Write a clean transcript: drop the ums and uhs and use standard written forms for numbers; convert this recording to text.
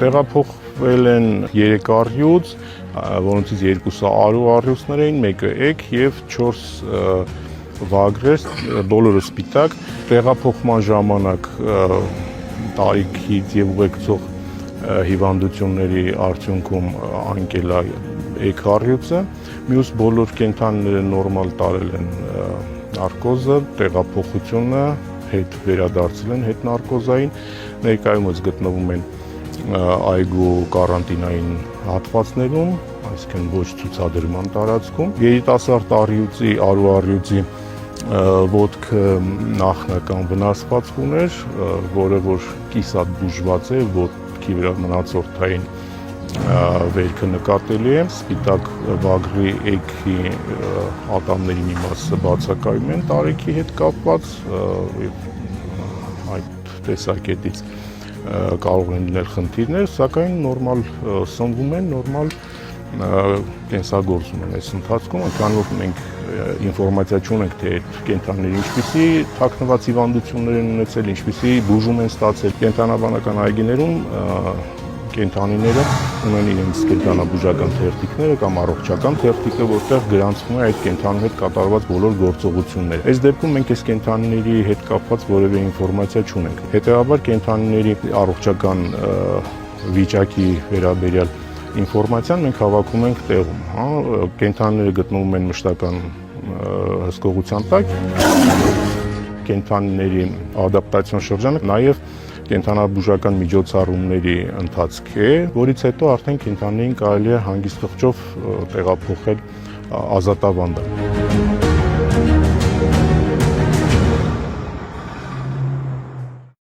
Տեղափոխվել են 3 առյուծ, որոնցից 2-ը արու առյուծներ էին, մեկը էգ եւ 4 վագրեր, բոլորը սպիտակ։ Տեղափոխման ժամանակ տարիքից եւ ուղեկցող հիվանդությունների արդյունքում անկել է էգ առյուծը, մյուս բոլոր կենդանիները նորմալ տարել են նարկոզը, տեղափոխությունը հետ վերադարձել են հետ նարկոզային, ներկայումս գտնվում են այգու կարանտինային հատվածներում, այսինքն ոչ ցուցադրման տարածքում։ Երիտասարդ առյուծի, արու առյուծի ոտքը նախնական վնասվածք ուներ, որը որ կիսատ բուժված է, ոտքի վրա մնացորդային վերքը նկատելի է, սպիտակ վագրի էգի ատամների մի մասը բացակայում են տարիքի հետ կապված, այդ տեսակետից կարող են լինել խնդիրներ, սակայն նորմալ սնվում են, նորմալ կենսագործում են այս ընթացքում, քանի որ մենք ինֆորմացիա չունենք, թե այդ կենդանիները ինչպիսի թաքնված հիվանդություններ են ունեցել, ինչպիսի բուժում են ստացել։ Կենդանաբանական այգիներում կենդանիները ունեն իրենց կենդանաբուժական թերթիկները կամ առողջական թերթիկը, որտեղ գրանցվում է այդ կենդանու հետ կատարված բոլոր գործողությունները։ Այս դեպքում մենք այս կենդանիների հետ կապված որևէ ինֆորմացիա չունենք։ Հետևաբար կենդանիների առողջական վիճակի վերաբերյալ ինֆորմացիան մենք հավաքում ենք տեղում, կենդանիները գտնվում են մշտական հսկողության տակ, կենդանիների ադապտացիոն շրջանը նաև կենդանաբուժական միջոցառումների ընթացք է, որից հետո արդեն կենդանիներին կարելի է հանգիստ խղճով տեղափոխել ազատավանդակ։